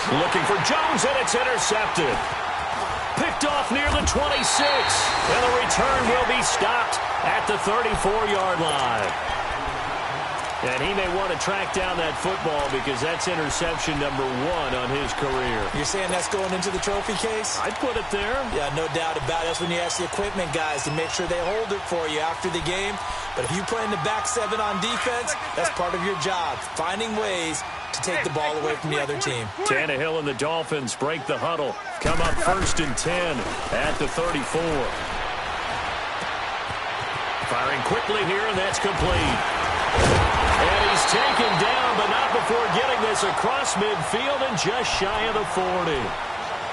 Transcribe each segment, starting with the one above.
Looking for Jones, and it's intercepted. Picked off near the 26. And the return will be stopped at the 34-yard line. And he may want to track down that football because that's interception number 1 on his career. You're saying that's going into the trophy case? I'd put it there. Yeah, no doubt about it. That's when you ask the equipment guys to make sure they hold it for you after the game. But if you play in the back 7 on defense, that's part of your job, finding ways to take the ball away from the other team. Tannehill and the Dolphins break the huddle. Come up 1st and 10 at the 34. Firing quickly here, and that's complete. And he's taken down, but not before getting this across midfield and just shy of the 40.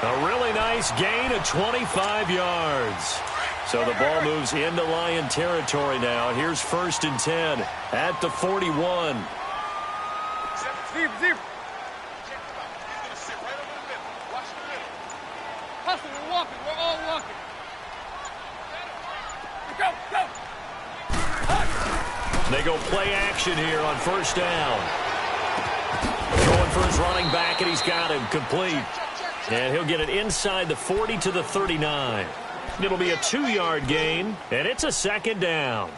A really nice gain of 25 yards. So the ball moves into Lion territory now. Here's 1st and 10 at the 41. Zip. He's gonna sit right over the middle. Watch the middle. Hustle, we're walking. We're all walking. Go. They go play action here on 1st down. Going for his running back, and he's got him complete. And he'll get it inside the 40 to the 39. It'll be a 2-yard gain, and it's a 2nd down.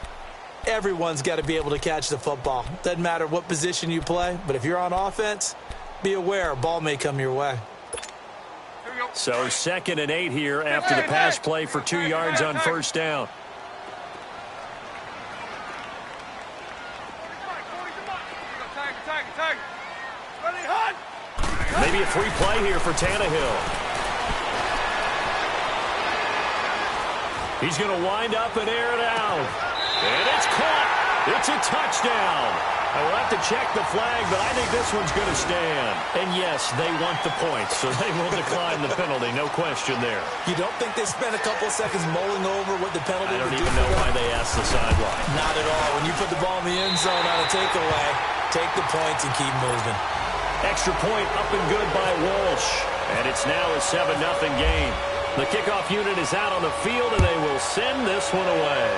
Everyone's got to be able to catch the football. Doesn't matter what position you play, but if you're on offense, be aware a ball may come your way. So 2nd and 8 here after the pass play for 2 yards on 1st down. Maybe a 3-play here for Tannehill. He's going to wind up and air it out. And it's caught. It's a touchdown. I will have to check the flag, but I think this one's going to stand. And yes, they want the points, so they will decline the penalty. No question there. You don't think they spent a couple of seconds mulling over what the penalty I don't would even do know why they asked the sideline. Not at all. When you put the ball in the end zone on a takeaway, take the points and keep moving. Extra point up and good by Walsh. And it's now a 7-0 game. The kickoff unit is out on the field, and they will send this one away.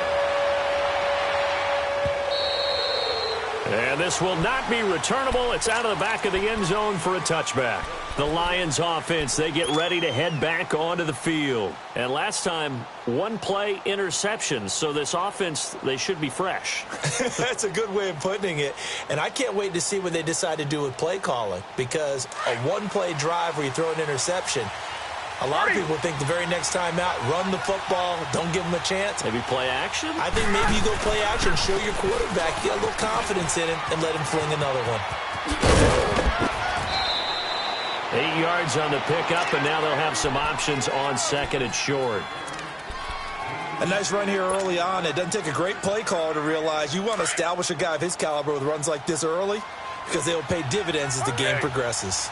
And this will not be returnable. It's out of the back of the end zone for a touchback. The Lions offense, they get ready to head back onto the field. And last time, 1-play interceptions. So this offense, they should be fresh. That's a good way of putting it. And I can't wait to see what they decide to do with play calling. Because a 1-play drive where you throw an interception, a lot of people think the very next time out, run the football, don't give them a chance. Maybe play action? I think maybe you go play action, show your quarterback, get a little confidence in him, and let him fling another one. 8 yards on the pickup, and now they'll have some options on 2nd and short. A nice run here early on. It doesn't take a great play caller to realize you want to establish a guy of his caliber with runs like this early because they will pay dividends as the game progresses.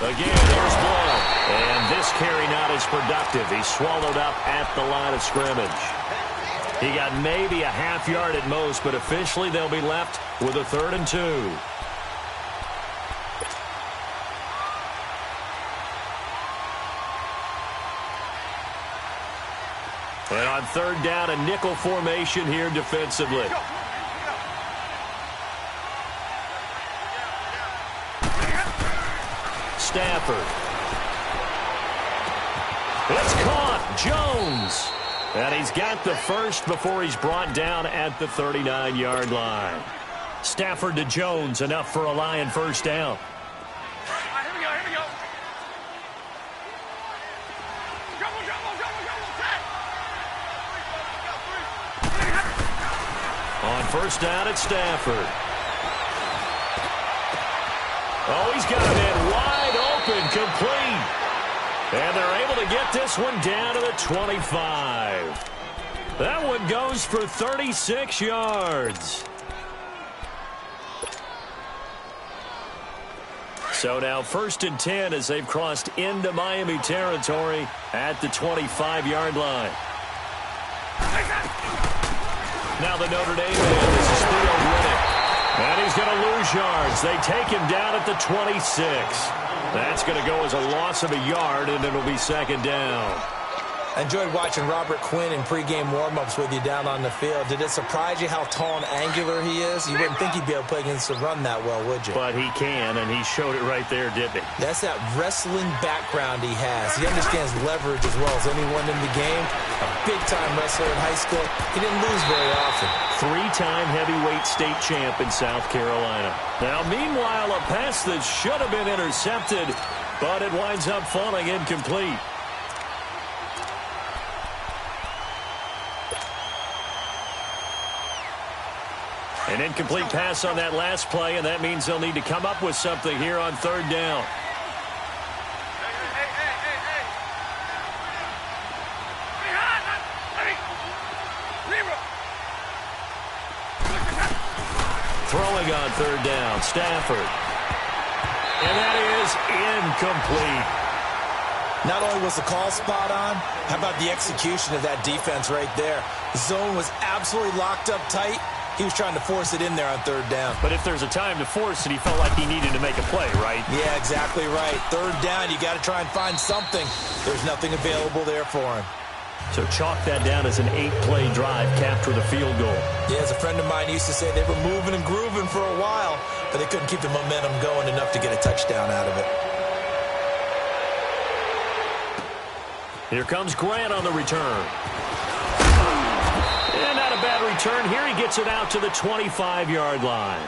Again, there's Blow. And this carry not as productive. He's swallowed up at the line of scrimmage. He got maybe a half yard at most, but officially they'll be left with a 3rd and 2. And on 3rd down, a nickel formation here defensively. Stafford. It's caught. Jones. And he's got the first before he's brought down at the 39-yard line. Stafford to Jones, enough for a Lion 1st down. Here we go. On 1st down, it's Stafford. Oh, he's got it in wide open, complete. And they're able to get this one down to the 25. That one goes for 36 yards. So now 1st and 10 as they've crossed into Miami territory at the 25-yard line. Now the Notre Dame man, this is Theo Riddick. And he's going to lose yards. They take him down at the 26. That's going to go as a loss of a yard, and it'll be 2nd down. I enjoyed watching Robert Quinn in pregame warm-ups with you down on the field. Did it surprise you how tall and angular he is? You wouldn't think he'd be able to play against the run that well, would you? But he can, and he showed it right there, didn't he? That's that wrestling background he has. He understands leverage as well as anyone in the game. A big-time wrestler in high school. He didn't lose very often. Three-time heavyweight state champ in South Carolina. Now, meanwhile, a pass that should have been intercepted, but it winds up falling incomplete. An incomplete pass on that last play, and that means they'll need to come up with something here on third down. Throwing on third down, Stafford. And that is incomplete. Not only was the call spot on, how about the execution of that defense right there? The zone was absolutely locked up tight. He was trying to force it in there on third down. But if there's a time to force it, he felt like he needed to make a play, right? Yeah, exactly right. Third down, you got to try and find something. There's nothing available there for him. So chalk that down as an 8-play drive capped with a field goal. Yeah, as a friend of mine used to say, they were moving and grooving for a while, but they couldn't keep the momentum going enough to get a touchdown out of it. Here comes Grant on the return. And not a bad return. Here he gets it out to the 25-yard line.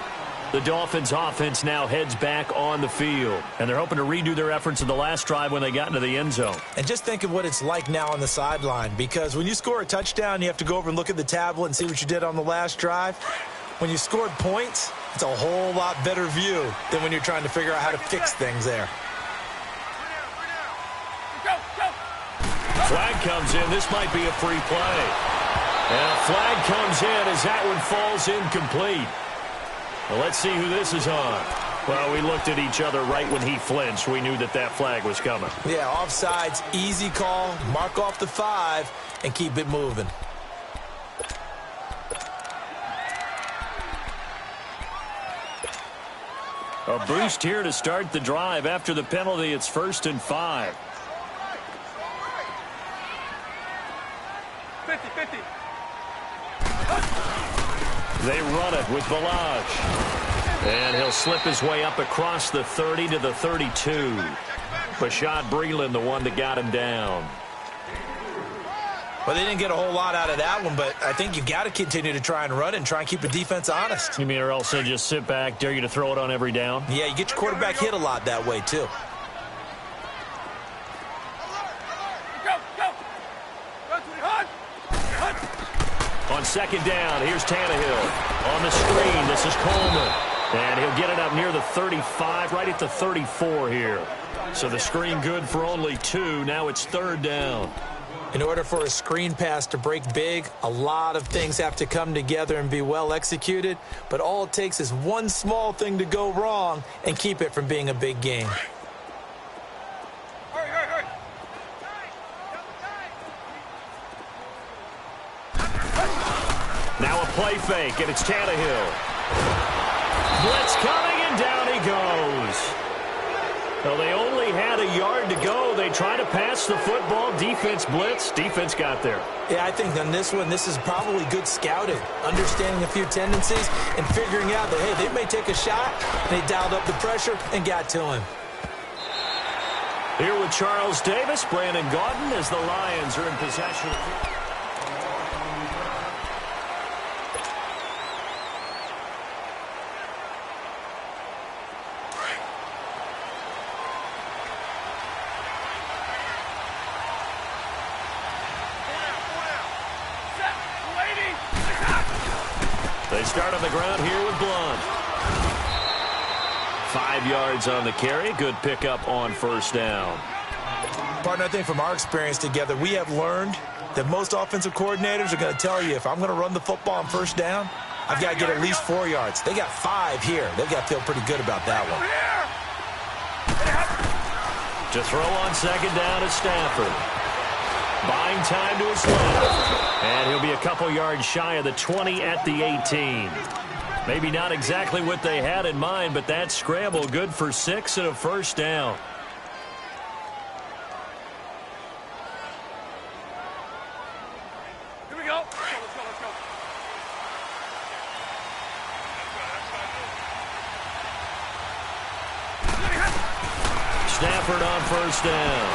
The Dolphins' offense now heads back on the field. And they're hoping to redo their efforts in the last drive when they got into the end zone. And just think of what it's like now on the sideline. Because when you score a touchdown, you have to go over and look at the tablet and see what you did on the last drive. When you scored points, it's a whole lot better view than when you're trying to figure out how to fix things there. Flag comes in. This might be a free play. And a flag comes in as that one falls incomplete. Well, let's see who this is on. Well, we looked at each other right when he flinched. We knew that that flag was coming. Yeah, offsides, easy call. Mark off the 5 and keep it moving. A boost here to start the drive. After the penalty, it's 1st and 5. 50-50. They run it with Balaj. And he'll slip his way up across the 30 to the 32. Bashad Breeland, the one that got him down. Well, they didn't get a whole lot out of that one, but I think you got to continue to try and run it and try and keep the defense honest. You mean or else they just sit back, dare you to throw it on every down? Yeah, you get your quarterback hit a lot that way, too. On second down, here's Tannehill. On the screen, this is Coleman. And he'll get it up near the 35, right at the 34 here. So the screen good for only 2. Now it's third down. In order for a screen pass to break big, a lot of things have to come together and be well executed. But all it takes is one small thing to go wrong and keep it from being a big game. Now a play fake, and it's Tannehill. Blitz coming, and down he goes. Well, they only had a yard to go. They try to pass the football. Defense blitz. Defense got there. Yeah, I think on this one, this is probably good scouting, understanding a few tendencies, and figuring out that, hey, they may take a shot. They dialed up the pressure and got to him. Here with Charles Davis, Brandon Gaudin, as the Lions are in possession. They start on the ground here with Blunt. 5 yards on the carry. Good pickup on first down. Partner, I think from our experience together, we have learned that most offensive coordinators are going to tell you, if I'm going to run the football on first down, I've got to get at least 4 yards. They got 5 here. They've got to feel pretty good about that one. To throw on second down is Stafford. Buying time to his left. And he'll be a couple yards shy of the 20 at the 18. Maybe not exactly what they had in mind, but that scramble good for 6 and a first down. Stafford on first down.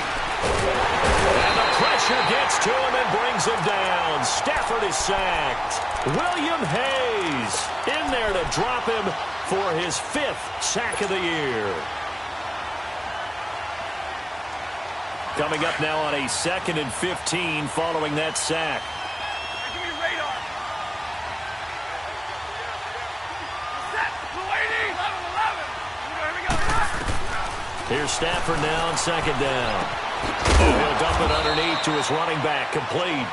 And the pressure gets to him and brings him down. Stafford is sacked. William Hayes in there to drop him for his 5th sack of the year. Coming up now on a 2nd and 15 following that sack. Give me radar. Set. 280. 11. Here we go. Here's Stafford now on 2nd down. And he'll dump it underneath to his running back, complete.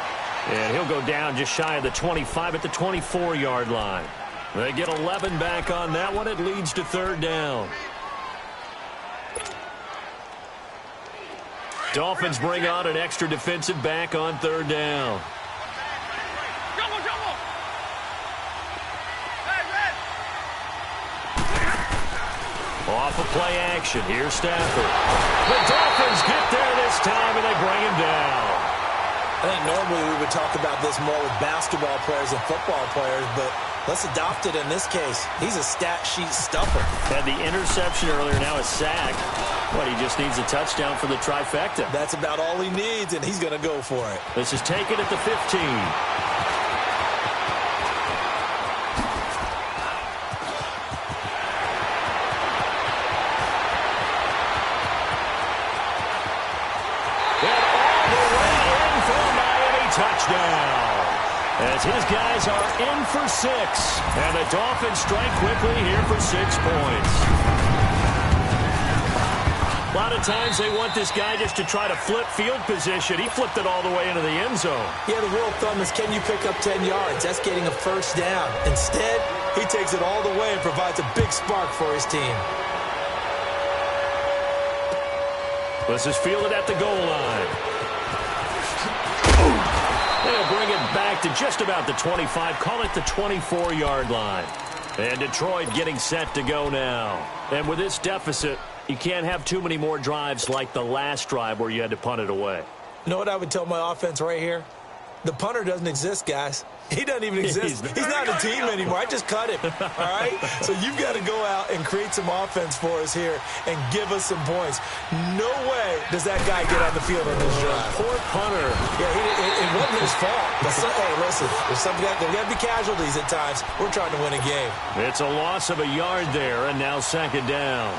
And he'll go down just shy of the 25 at the 24-yard line. They get 11 back on that one. It leads to 3rd down. Dolphins bring on an extra defensive back on 3rd down. Jumbo, jumbo. Hey, red. Off of play action. Here's Stafford. The Dolphins get there this time, and they bring him down. I think normally we would talk about this more with basketball players and football players, but let's adopt it in this case. He's a stat sheet stuffer. Had the interception earlier, now a sack. But he just needs a touchdown for the trifecta. That's about all he needs, and he's going to go for it. This is taken at the 15. And all the way in for a Miami touchdown. As his guys are in for 6. And the Dolphins strike quickly here for 6 points. A lot of times they want this guy just to try to flip field position. He flipped it all the way into the end zone. Yeah, the rule of thumb is, can you pick up 10 yards? That's getting a 1st down. Instead, he takes it all the way and provides a big spark for his team. This is fielded at the goal line. They'll bring it back to just about the 25. Call it the 24-yard line. And Detroit getting set to go now. And with this deficit, you can't have too many more drives like the last drive where you had to punt it away. You know what I would tell my offense right here? The punter doesn't exist, guys. He doesn't even exist. He's not a team anymore. I just cut him, all right? So you've got to go out and create some offense for us here and give us some points. No way does that guy get on the field on this drive. Poor punter. Yeah, it wasn't his fault. But hey, listen, there's got to be casualties at times. We're trying to win a game. It's a loss of a yard there, and now 2nd down.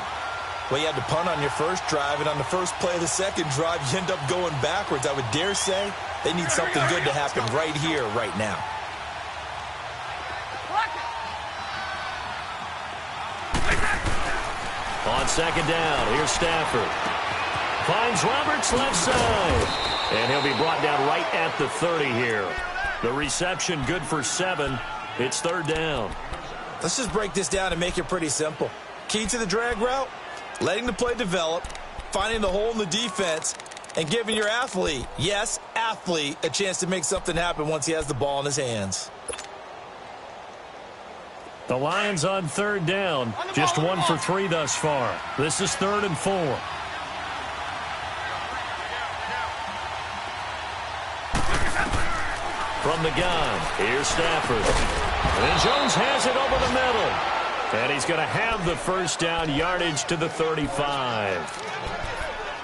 Well, you had to punt on your first drive, and on the first play of the second drive, you end up going backwards. I would dare say they need something good to happen right here, right now. On 2nd down, here's Stafford. Finds Roberts left side. And he'll be brought down right at the 30 here. The reception good for 7. It's 3rd down. Let's just break this down and make it pretty simple. Key to the drag route, letting the play develop, finding the hole in the defense, and giving your athlete, yes, athlete, a chance to make something happen once he has the ball in his hands. The Lions on 3rd down, just 1 for 3 thus far. This is 3rd and 4. From the gun, here's Stafford. And Jones has it over the middle. And he's going to have the 1st down, yardage to the 35.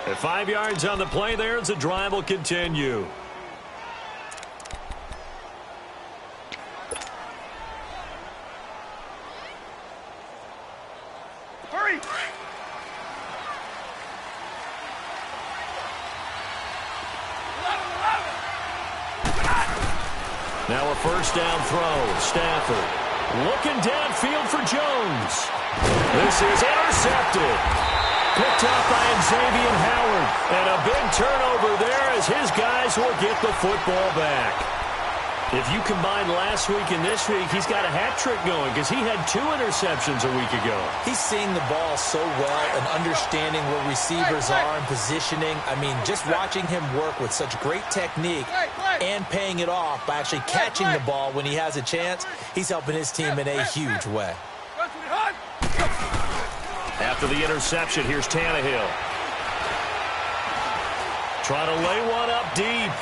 At 5 yards on the play there as the drive will continue. Hurry! Now a 1st down throw. Stafford looking downfield for Jones. This is intercepted. Picked up by Xavier Howard. And a big turnover there as his guys will get the football back. If you combine last week and this week, he's got a hat trick going because he had 2 interceptions a week ago. He's seeing the ball so well and understanding where receivers are and positioning. I mean, just watching him work with such great technique and paying it off by actually catching the ball when he has a chance, he's helping his team in a huge way. After the interception, here's Tannehill. Trying to lay one up deep.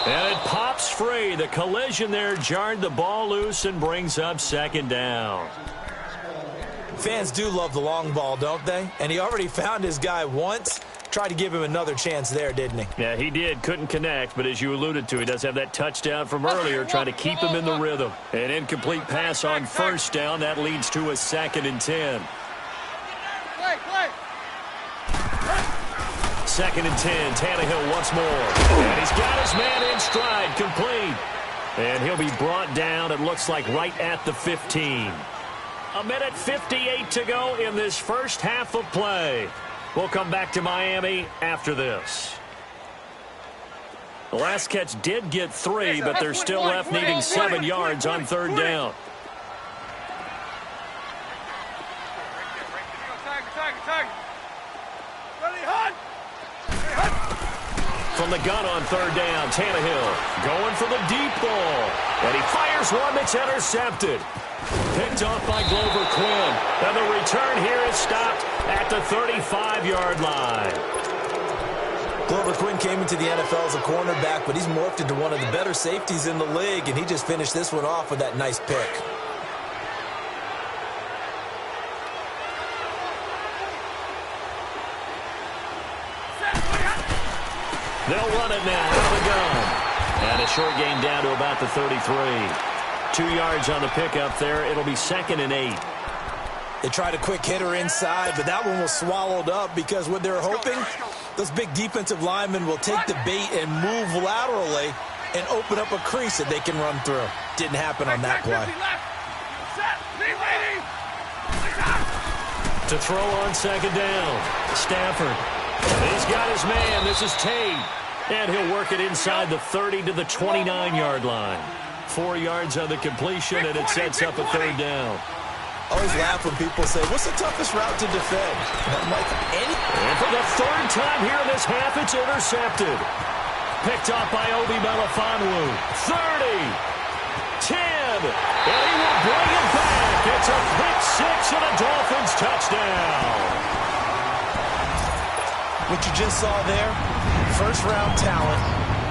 And it pops free. The collision there jarred the ball loose and brings up 2nd down. Fans do love the long ball, don't they? And he already found his guy once. Tried to give him another chance there, didn't he? Yeah, he did. Couldn't connect, but as you alluded to, he does have that touchdown from earlier, trying to keep him in the rhythm. An incomplete pass on first down. That leads to a 2nd and 10. 2nd and 10. Tannehill once more. And he's got his man in stride, complete. And he'll be brought down, it looks like, right at the 15. 1:58 to go in this first half of play. We'll come back to Miami after this. The last catch did get 3, but they're still left needing 7 yards on 3rd down. From the gun on 3rd down, Tannehill going for the deep ball. And he fires one that's intercepted. Picked off by Glover Quinn. And the return here is stopped at the 35-yard line. Glover Quinn came into the NFL as a cornerback, but he's morphed into one of the better safeties in the league, and he just finished this one off with that nice pick. They'll run it now out of the gun. And a short gain down to about the 33. 2 yards on the pickup there. It'll be 2nd and 8. They tried a quick hitter inside, but that one was swallowed up because what they're hoping, those big defensive linemen will take the bait and move laterally and open up a crease that they can run through. Didn't happen on that play. To throw on 2nd down. Stafford. He's got his man. This is Tate. And he'll work it inside the 30 to the 29-yard line. 4 yards on the completion, and it sets up a 3rd down. I always laugh when people say, what's the toughest route to defend? I'm like, any. And for the 3rd time here in this half, it's intercepted. Picked off by Obi Melifonwu. 30. 10. And he will bring it back. It's a pick 6 and a Dolphins touchdown. What you just saw there, first-round talent,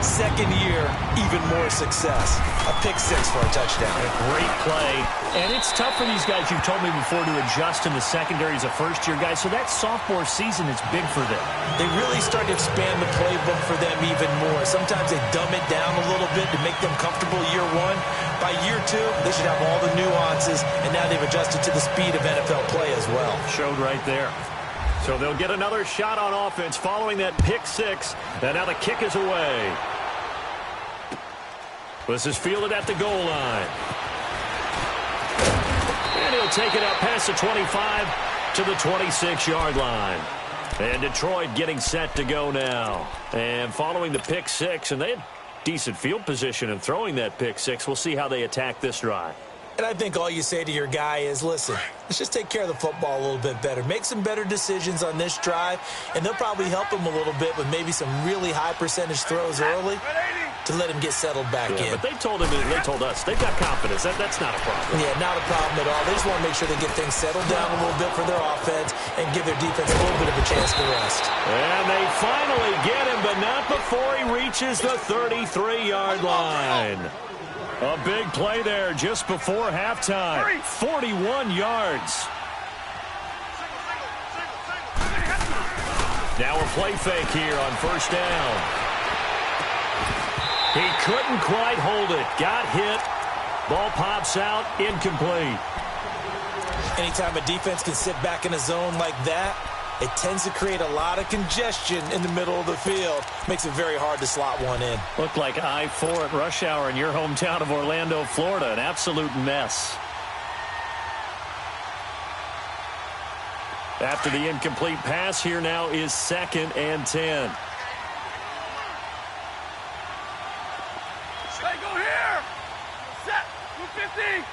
2nd year, even more success. A pick 6 for a touchdown. A great play. And it's tough for these guys, you've told me before, to adjust in the secondary as a first-year guy. So that sophomore season is big for them. They really start to expand the playbook for them even more. Sometimes they dumb it down a little bit to make them comfortable year 1. By year 2, they should have all the nuances, and now they've adjusted to the speed of NFL play as well. Showed right there. So they'll get another shot on offense following that pick 6. And now the kick is away. This is fielded at the goal line. And he'll take it out past the 25 to the 26-yard line. And Detroit getting set to go now. And following the pick 6, and they had decent field position in throwing that pick 6. We'll see how they attack this drive. And I think all you say to your guy is, listen, let's just take care of the football a little bit better. Make some better decisions on this drive, and they'll probably help him a little bit with maybe some really high percentage throws early to let him get settled back in. But they told us, they've got confidence. That's not a problem. Yeah, not a problem at all. They just want to make sure they get things settled down a little bit for their offense and give their defense a little bit of a chance to rest. And they finally get him, but not before he reaches the 33-yard line. A big play there just before halftime. 41 yards. Now a play fake here on first down. He couldn't quite hold it. Got hit. Ball pops out. Incomplete. Anytime a defense can sit back in a zone like that, it tends to create a lot of congestion in the middle of the field. Makes it very hard to slot one in. Looked like I-4 at rush hour in your hometown of Orlando, Florida. An absolute mess. After the incomplete pass, here now is 2nd and 10. Hey, go here! Set! 250!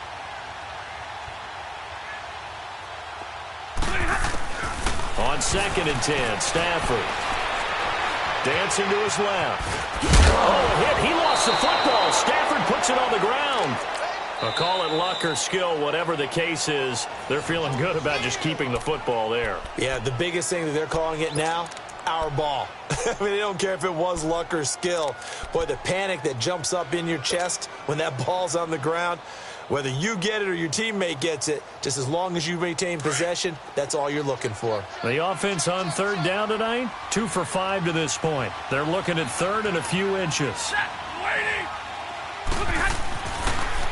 On 2nd and 10, Stafford. Dancing to his left. Oh, hit. He lost the football. Stafford puts it on the ground. I'll call it luck or skill, whatever the case is. They're feeling good about just keeping the football there. Yeah, the biggest thing that they're calling it now, our ball. I mean, they don't care if it was luck or skill. Boy, the panic that jumps up in your chest when that ball's on the ground. Whether you get it or your teammate gets it, just as long as you retain possession, that's all you're looking for. The offense on third down tonight, 2 for 5 to this point. They're looking at third and a few inches.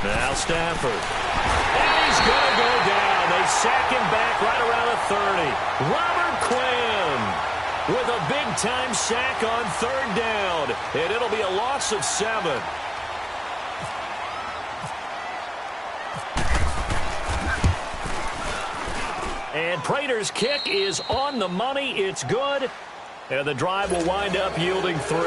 Now Stafford. And he's going to go down. They sack him back right around the 30. Robert Quinn with a big-time sack on third down. And it'll be a loss of 7. And Prater's kick is on the money. It's good. And the drive will wind up yielding 3.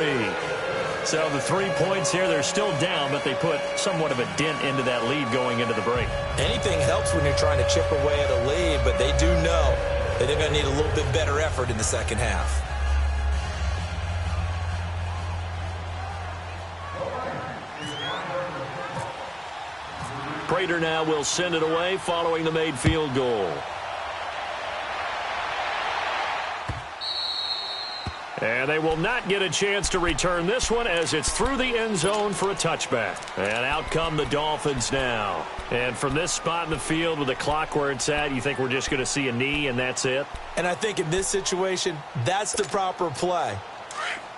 So the 3 points here, they're still down, but they put somewhat of a dent into that lead going into the break. Anything helps when you're trying to chip away at a lead, but they do know that they're going to need a little bit better effort in the second half. Prater now will send it away following the made field goal. And they will not get a chance to return this one as it's through the end zone for a touchback. And out come the Dolphins now. And from this spot in the field with the clock where it's at, you think we're just going to see a knee and that's it? And I think in this situation, that's the proper play.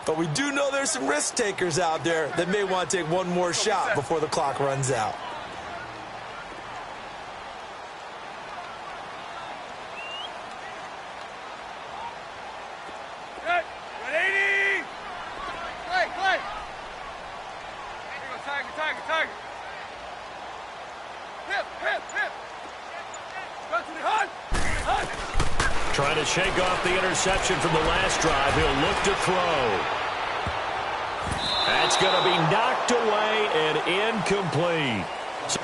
But we do know there's some risk takers out there that may want to take one more shot before the clock runs out. Trying to shake off the interception from the last drive. He'll look to throw. That's going to be knocked away and incomplete.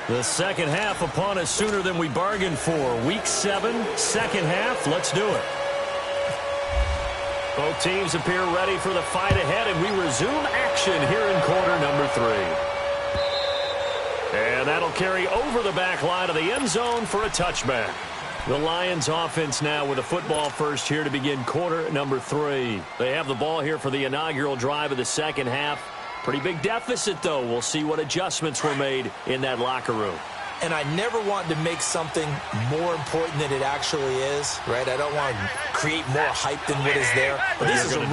The second half upon us sooner than we bargained for. Week 7, second half. Let's do it. Both teams appear ready for the fight ahead, and we resume action here in quarter number 3. And that'll carry over the back line of the end zone for a touchback. The Lions offense now with a football first here to begin quarter number 3. They have the ball here for the inaugural drive of the second half. Pretty big deficit, though. We'll see what adjustments were made in that locker room. And I never want to make something more important than it actually is, right? I don't want to create more hype than what is there. But this is I'm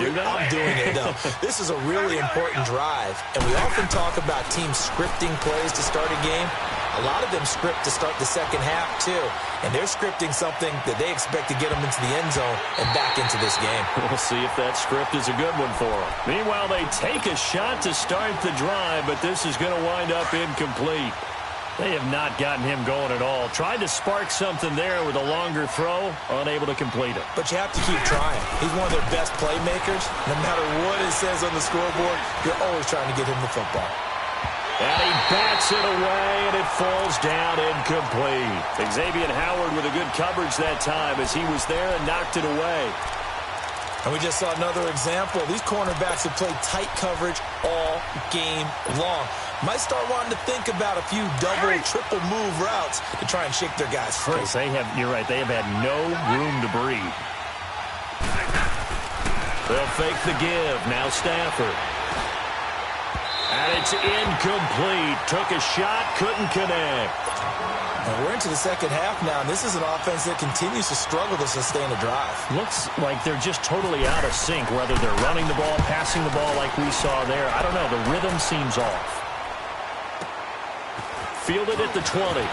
doing it, though. This is a really important drive. And we often talk about teams scripting plays to start a game. A lot of them script to start the second half, too. And they're scripting something that they expect to get them into the end zone and back into this game. We'll see if that script is a good one for them. Meanwhile, they take a shot to start the drive, but this is going to wind up incomplete. They have not gotten him going at all. Tried to spark something there with a longer throw, unable to complete it. But you have to keep trying. He's one of their best playmakers. No matter what it says on the scoreboard, you're always trying to get him the football. And he bats it away, and it falls down incomplete. Xavier Howard with a good coverage that time as he was there and knocked it away. And we just saw another example. These cornerbacks have played tight coverage all game long. Might start wanting to think about a few double, triple move routes to try and shake their guys free. You're right, they have had no room to breathe. They'll fake the give. Now Stafford. And it's incomplete. Took a shot, couldn't connect. And we're into the second half now, and this is an offense that continues to struggle to sustain a drive. Looks like they're just totally out of sync, whether they're running the ball, passing the ball like we saw there. I don't know. The rhythm seems off. Fielded at the 20.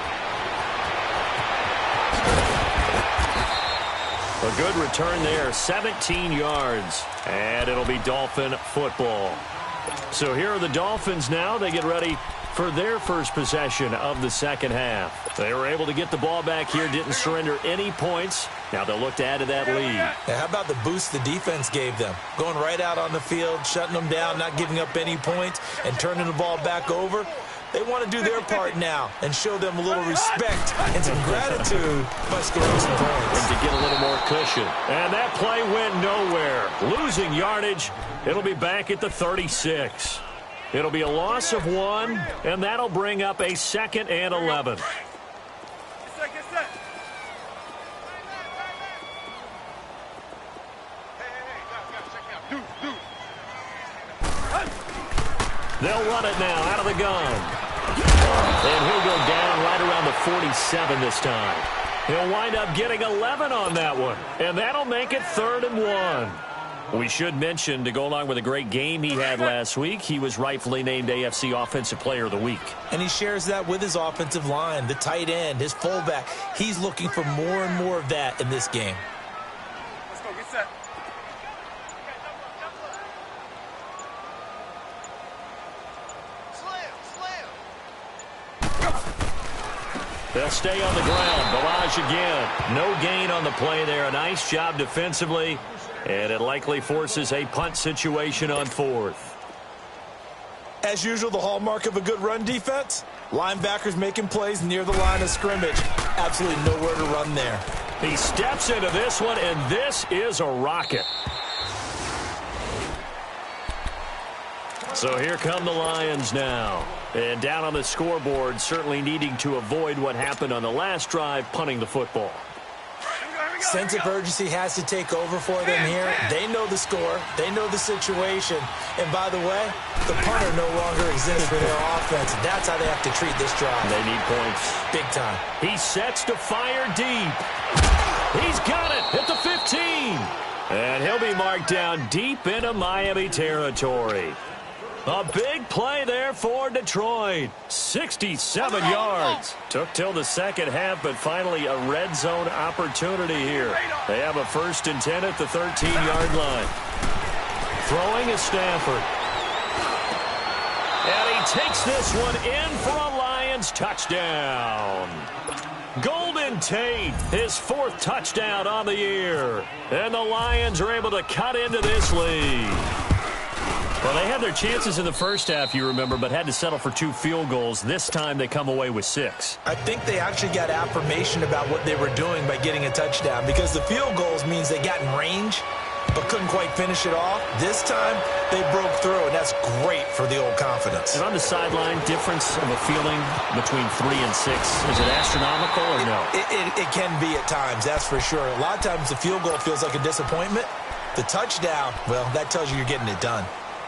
A good return there, 17 yards. And it'll be Dolphin football. So here are the Dolphins now. They get ready for their first possession of the second half. They were able to get the ball back here, didn't surrender any points. Now they'll look to add to that lead. Now, how about the boost the defense gave them? Going right out on the field, shutting them down, not giving up any points, and turning the ball back over. They want to do their part now and show them a little respect and some gratitude by scoring some points. And to get a little more cushion. And that play went nowhere. Losing yardage. It'll be back at the 36. It'll be a loss of 1, and that'll bring up a 2nd and 11. They'll run it now out of the gun. And he'll go down right around the 47 this time. He'll wind up getting 11 on that one. And that'll make it 3rd and 1. We should mention, to go along with a great game he had last week, he was rightfully named AFC Offensive Player of the Week. And he shares that with his offensive line, the tight end, his fullback. He's looking for more and more of that in this game. Let's go, get set. They'll stay on the ground. Balaj again. No gain on the play there. A nice job defensively. And it likely forces a punt situation on 4th. As usual, the hallmark of a good run defense, linebackers making plays near the line of scrimmage. Absolutely nowhere to run there. He steps into this one, and this is a rocket. So here come the Lions now. And down on the scoreboard, certainly needing to avoid what happened on the last drive, punting the football. Sense of urgency has to take over for them here. They know the score. They know the situation. And by the way, the punter no longer exists for their offense. That's how they have to treat this drive. They need points. Big time. He sets to fire deep. He's got it at the 15. And he'll be marked down deep into Miami territory. A big play there for Detroit. 67 yards. Took till the second half, but finally a red zone opportunity here. They have a 1st and 10 at the 13-yard line. Throwing is Stafford. And he takes this one in for a Lions touchdown. Golden Tate, his 4th touchdown on the year. And the Lions are able to cut into this lead. Well, they had their chances in the first half, you remember, but had to settle for 2 field goals. This time they come away with 6. I think they actually got affirmation about what they were doing by getting a touchdown, because the field goals means they got in range but couldn't quite finish it off. This time they broke through, and that's great for the old confidence. And on the sideline, difference of a feeling between 3 and 6, is it astronomical or no? It can be at times, that's for sure. A lot of times the field goal feels like a disappointment. The touchdown, well, that tells you you're getting it done.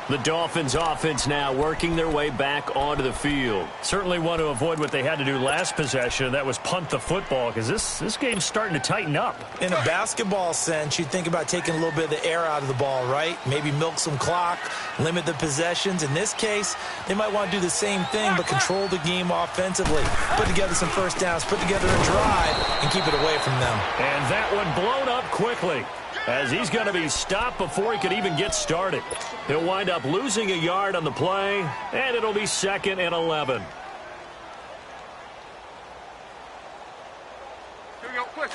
The Dolphins offense now working their way back onto the field. Certainly want to avoid what they had to do last possession. That was punt the football, because this game's starting to tighten up. In a basketball sense, you think about taking a little bit of the air out of the ball, right? Maybe milk some clock, limit the possessions. In this case, they might want to do the same thing, but control the game offensively. Put together some first downs, put together a drive, and keep it away from them. And that one blown up quickly, as he's going to be stopped before he could even get started. He'll wind up losing a yard on the play, and it'll be 2nd and 11. Here we go, quick.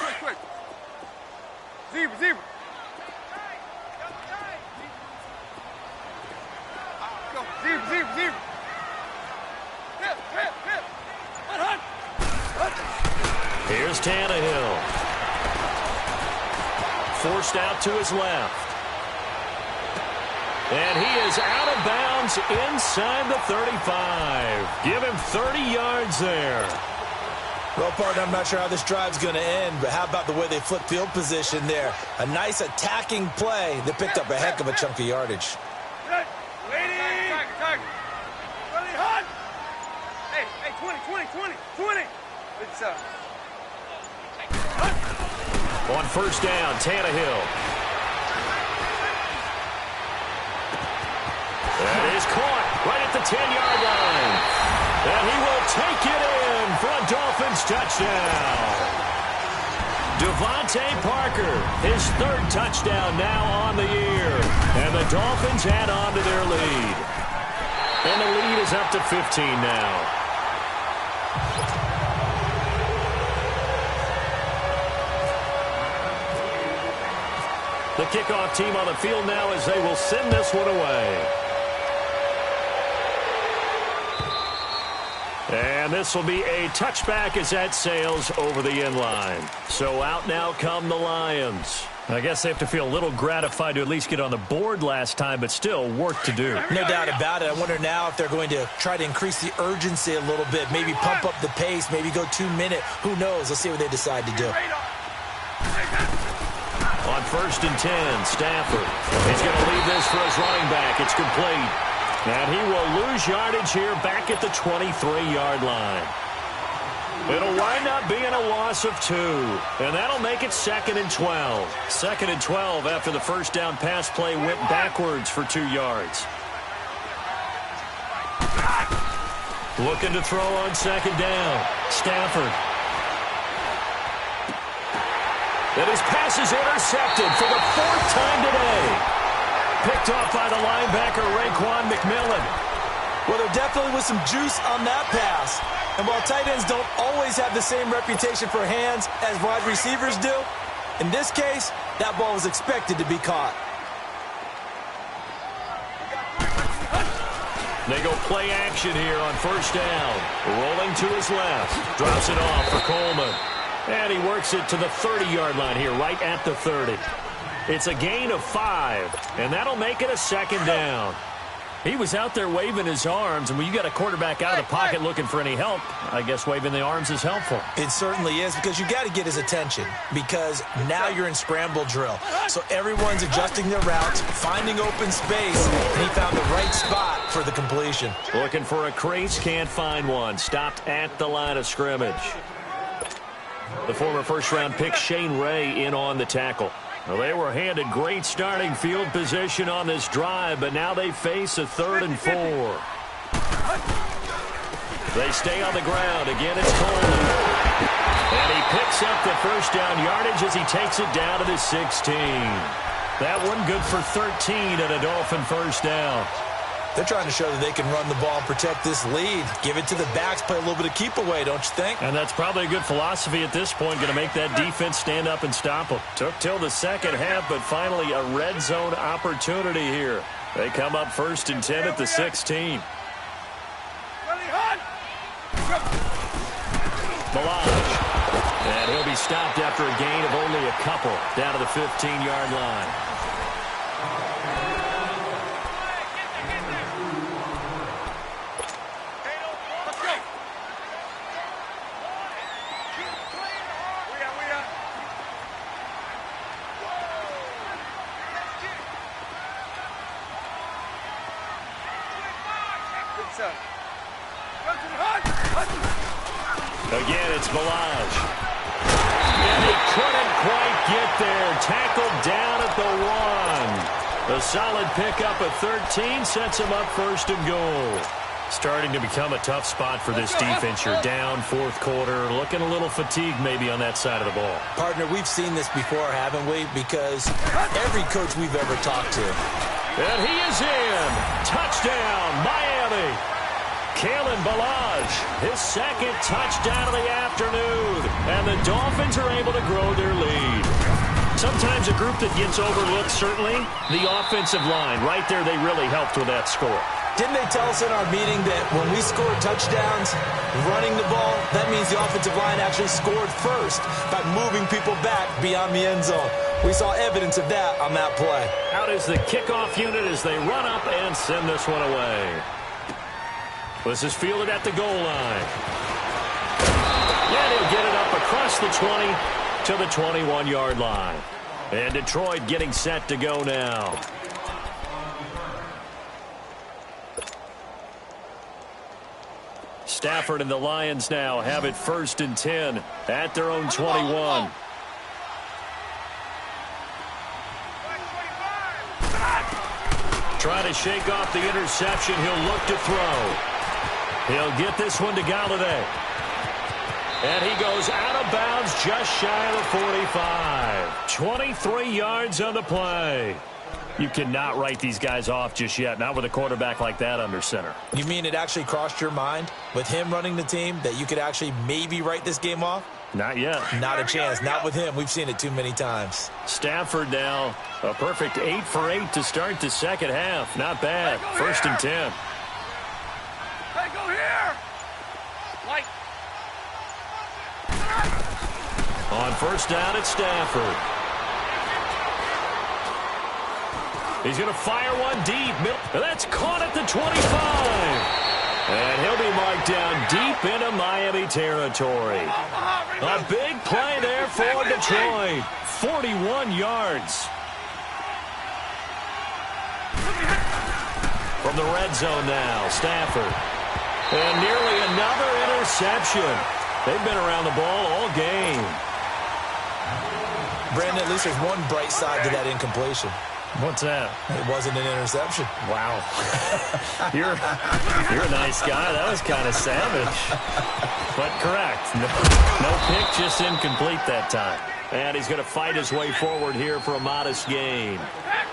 Zebra. Go, zebra. Hip. Hunt. Here's Tannehill. Forced out to his left. And he is out of bounds inside the 35. Give him 30 yards there. Well, partner, I'm not sure how this drive's going to end, but how about the way they flip field position there? A nice attacking play that picked up a heck of a chunk of yardage. Tiger. Ready, hunt. Hey, 20. Good stuff. On 1st down, Tannehill. That is caught right at the 10-yard line. And he will take it in for a Dolphins touchdown. Devontae Parker, his 3rd touchdown now on the year. And the Dolphins add on to their lead. And the lead is up to 15 now. The kickoff team on the field now as they will send this one away. And this will be a touchback as that sails over the end line. So out now come the Lions. I guess they have to feel a little gratified to at least get on the board last time, but still work to do. No doubt about it. I wonder now if they're going to try to increase the urgency a little bit, maybe pump up the pace, maybe go 2-minute. Who knows? Let's see what they decide to do. On 1st and 10, Stafford. He's going to leave this for his running back. It's complete. And he will lose yardage here back at the 23-yard line. It'll wind up being a loss of 2. And that'll make it 2nd and 12. 2nd and 12 after the first down pass play went backwards for 2 yards. Looking to throw on 2nd down. Stafford. And his pass is intercepted for the 4th time today. Picked off by the linebacker, Raekwon McMillan. Well, there definitely was some juice on that pass. And while tight ends don't always have the same reputation for hands as wide receivers do, in this case, that ball was expected to be caught. They go play action here on 1st down. Rolling to his left. Drops it off for Coleman. And he works it to the 30-yard line here, right at the 30. It's a gain of 5, and that'll make it a 2nd down. He was out there waving his arms, and when you got a quarterback out of the pocket looking for any help, I guess waving the arms is helpful. It certainly is, because you got to get his attention, because now you're in scramble drill. So everyone's adjusting their routes, finding open space, and he found the right spot for the completion. Looking for a crease, can't find one. Stopped at the line of scrimmage. The former first-round pick Shane Ray in on the tackle. Well, they were handed great starting field position on this drive, but now they face a 3rd and 4. They stay on the ground. Again, it's Coleman. And he picks up the first down yardage as he takes it down to the 16. That one good for 13 and a Dolphin 1st down. They're trying to show that they can run the ball and protect this lead. Give it to the backs, play a little bit of keep away, don't you think? And that's probably a good philosophy at this point, going to make that defense stand up and stop them. Took till the 2nd half, but finally a red zone opportunity here. They come up 1st and 10 at the 16. Balaj. And he'll be stopped after a gain of only a couple down to the 15-yard line. Again, it's Balaj. And he couldn't quite get there. Tackled down at the 1. A solid pickup of 13 sets him up 1st and goal. Starting to become a tough spot for this defense. You're down 4th quarter. Looking a little fatigued maybe on that side of the ball. Partner, we've seen this before, haven't we? Because every coach we've ever talked to. And he is in. Touchdown, Miami. Kalen Balaj, his 2nd touchdown of the afternoon. And the Dolphins are able to grow their lead. Sometimes a group that gets overlooked, certainly, the offensive line. Right there, they really helped with that score. Didn't they tell us in our meeting that when we scored touchdowns, running the ball, that means the offensive line actually scored first by moving people back beyond the end zone? We saw evidence of that on that play. Out is the kickoff unit as they run up and send this one away. This is fielded at the goal line. And he'll get it up across the 20 to the 21-yard line. And Detroit getting set to go now. Stafford and the Lions now have it 1st and 10 at their own 21. Trying to shake off the interception. He'll look to throw. He'll get this one to Galladay. And he goes out of bounds just shy of the 45. 23 yards on the play. You cannot write these guys off just yet, not with a quarterback like that under center. You mean it actually crossed your mind with him running the team that you could actually maybe write this game off? Not yet. Not a chance. Not with him. We've seen it too many times. Stafford now a perfect 8 for 8 to start the 2nd half. Not bad. 1st and 10. Hey, go here! Light. On 1st down, it's Stafford. He's going to fire one deep. That's caught at the 25. And he'll be marked down deep into Miami territory. A big play there for Detroit. 41 yards. From the red zone now, Stafford. And nearly another interception. They've been around the ball all game. Brandon, at least there's one bright side to that incompletion. What's that? It wasn't an interception. Wow. You're a nice guy. That was kind of savage. But correct. No pick, just incomplete that time. And he's going to fight his way forward here for a modest gain.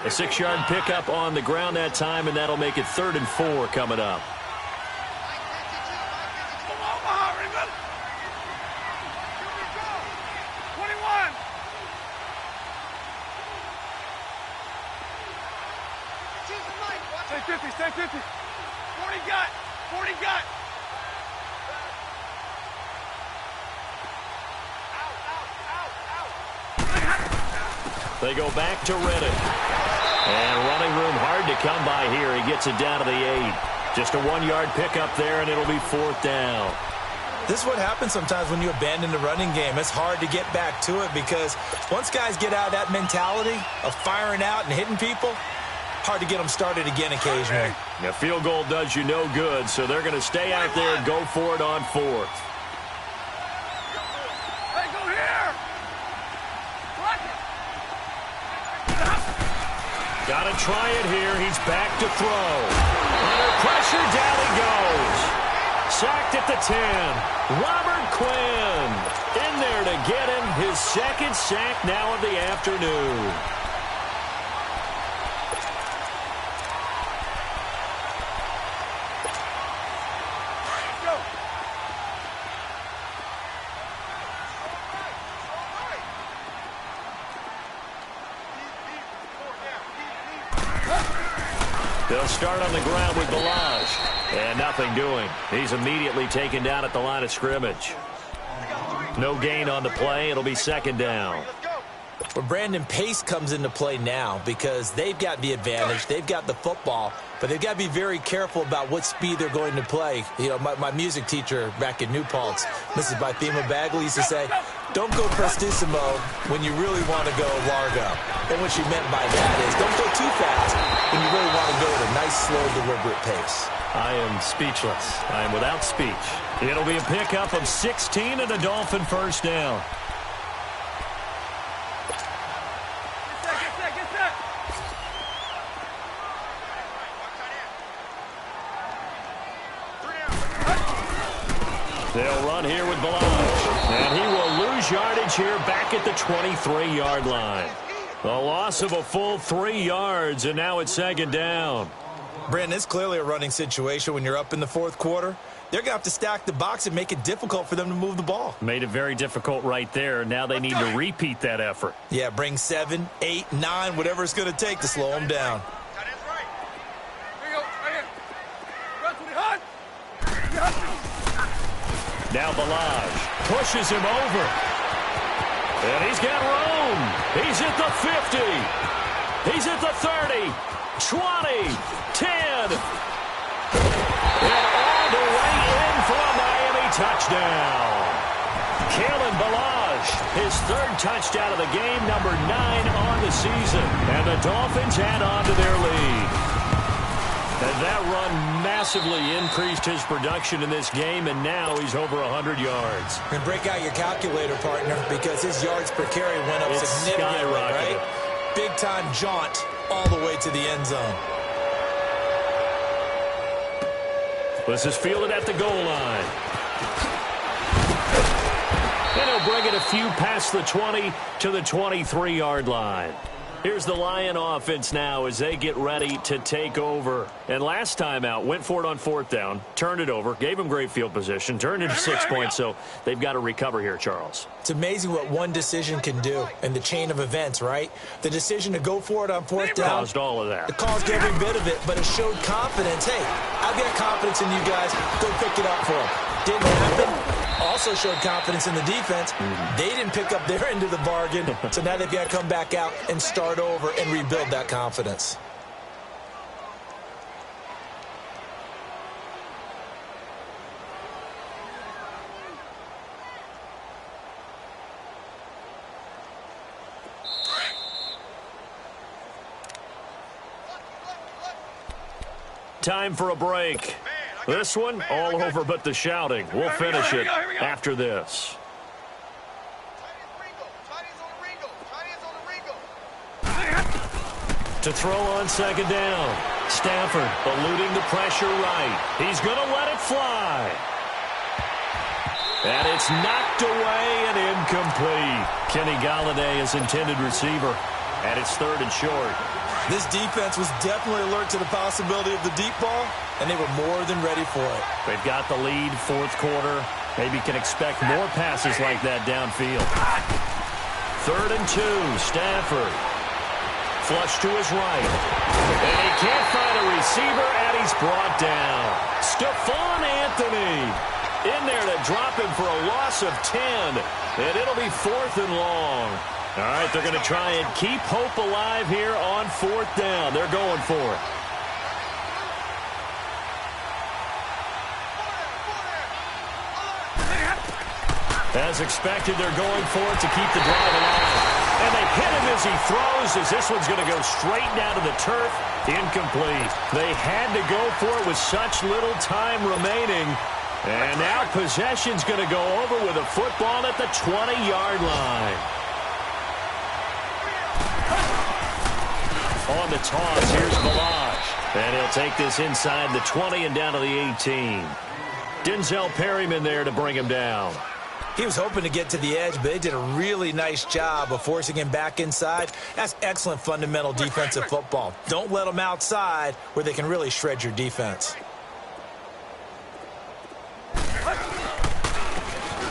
A 6-yard pickup on the ground that time, and that'll make it 3rd and 4 coming up. Stay 50. 40 got. 40 got. They go back to Reddick. And running room hard to come by here. He gets it down to the 8. Just a 1-yard pickup there, and it'll be 4th down. This is what happens sometimes when you abandon the running game. It's hard to get back to it because once guys get out of that mentality of firing out and hitting people, hard to get them started again occasionally. A field goal does you no good, so they're going to stay out there and go for it on 4th. Hey, go here! Got to try it here. He's back to throw. Under pressure, down he goes. Sacked at the 10. Robert Quinn in there to get him his 2nd sack now of the afternoon. They'll start on the ground with Balazs. And nothing doing. He's immediately taken down at the line of scrimmage. No gain on the play. It'll be 2nd down. Well, Brandon, pace comes into play now because they've got the advantage. They've got the football, but they've got to be very careful about what speed they're going to play. You know, my music teacher back in New Paltz, Mrs. Bythema Bagley, used to say, don't go prestissimo when you really want to go largo. And what she meant by that is don't go too fast when you really want to go at a nice, slow, deliberate pace. I am speechless. I am without speech. It'll be a pickup of 16 and a Dolphin 1st down. They'll run here with Balazs. And he will lose yardage here back at the 23-yard line. A loss of a full 3 yards, and now it's 2nd down. Brandon, it's clearly a running situation when you're up in the 4th quarter. They're going to have to stack the box and make it difficult for them to move the ball. Made it very difficult right there. Now they need to repeat that effort. Yeah, bring 7, 8, 9, whatever it's going to take to slow them down. Now Balazs pushes him over. And he's got room. He's at the 50. He's at the 30. 20. 10. And all the way in for a Miami touchdown. Kalen Balazs, his 3rd touchdown of the game, number 9 on the season. And the Dolphins add on to their lead. And that run massively increased his production in this game, and now he's over 100 yards. And break out your calculator, partner, because his yards per carry went up significantly, right? Big-time jaunt all the way to the end zone. This is fielded at the goal line. And he'll bring it a few past the 20 to the 23-yard line. Here's the Lion offense now as they get ready to take over. And last time out, went for it on 4th down, turned it over, gave them great field position, turned it to 6 points, so they've got to recover here, Charles. It's amazing what one decision can do in the chain of events, right? The decision to go for it on 4th down. Caused all of that. It caused every bit of it, but it showed confidence. Hey, I've got confidence in you guys. Go pick it up for them. Didn't happen. Also showed confidence in the defense. They didn't pick up their end of the bargain, so now they've got to come back out and start over and rebuild that confidence. Time for a break. This one, all over but the shouting. We'll finish it after this. To throw on second down. Stafford eluding the pressure right. He's going to let it fly. And it's knocked away and incomplete. Kenny Galladay is intended receiver. And it's 3rd and short. This defense was definitely alert to the possibility of the deep ball, and they were more than ready for it. They've got the lead, 4th quarter. Maybe can expect more passes like that downfield. 3rd and 2, Stafford. Flush to his right. And he can't find a receiver, and he's brought down. Stephon Anthony in there to drop him for a loss of 10. And it'll be 4th and long. All right, they're going to try and keep hope alive here on 4th down. They're going for it. As expected, they're going for it to keep the drive alive. And they hit him as he throws, as this one's going to go straight down to the turf. Incomplete. They had to go for it with such little time remaining. And now possession's going to go over with a football at the 20-yard line. On the toss, here's Balaj. And he'll take this inside the 20 and down to the 18. Denzel Perryman there to bring him down. He was hoping to get to the edge, but they did a really nice job of forcing him back inside. That's excellent fundamental defensive football. Don't let them outside where they can really shred your defense.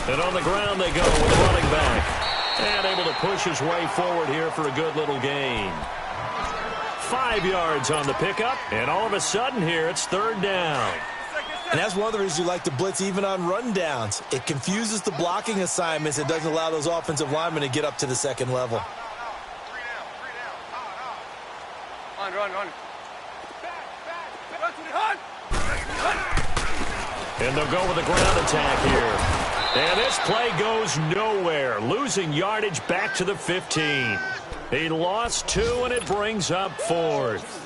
And on the ground they go with the running back. And able to push his way forward here for a good little gain. 5 yards on the pickup, and all of a sudden here it's 3rd down. And that's one of the reasons you like to blitz even on rundowns. It confuses the blocking assignments. It doesn't allow those offensive linemen to get up to the second level. Run. And they'll go with a ground attack here. And this play goes nowhere, losing yardage back to the 15. He lost 2, and it brings up 4th.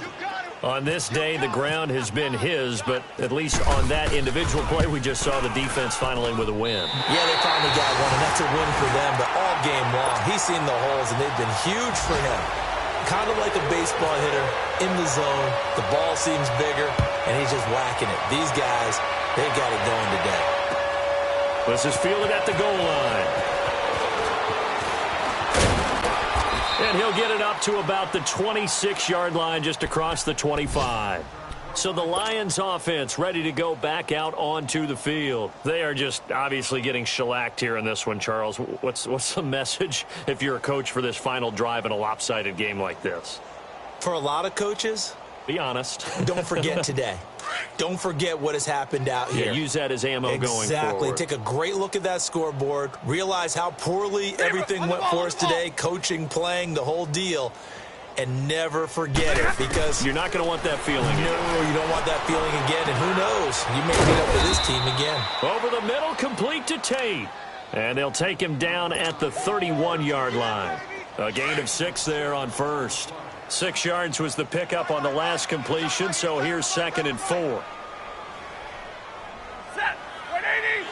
On this day, the ground has been his, but at least on that individual play, we just saw the defense finally with a win. Yeah, they finally got one, and that's a win for them, but all game long, he's seen the holes, and they've been huge for him. Kind of like a baseball hitter in the zone. The ball seems bigger, and he's just whacking it. These guys, they've got it going today. This is fielded at the goal line. And he'll get it up to about the 26-yard line, just across the 25. So the Lions offense ready to go back out onto the field. They are just obviously getting shellacked here in this one, Charles. What's the message if you're a coach for this final drive in a lopsided game like this? For a lot of coaches, be honest. Don't forget today. Don't forget what has happened out here. Yeah, use that as ammo going forward. Exactly. Take a great look at that scoreboard. Realize how poorly everything went for us today. Coaching, playing, the whole deal. And never forget it, because you're not going to want that feeling. No, you don't want that feeling again. And who knows? You may meet up with this team again. Over the middle, complete to Tate. And they'll take him down at the 31-yard line. A gain of 6 there on first. 6 yards was the pickup on the last completion, so here's 2nd and 4. Set. 180.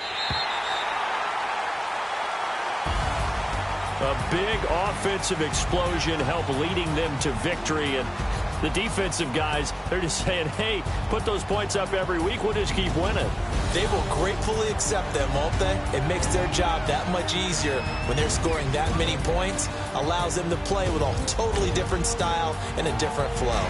A big offensive explosion helped leading them to victory, and the defensive guys, they're just saying, hey, put those points up every week, we'll just keep winning. They will gratefully accept them, won't they? It makes their job that much easier when they're scoring that many points, allows them to play with a totally different style and a different flow.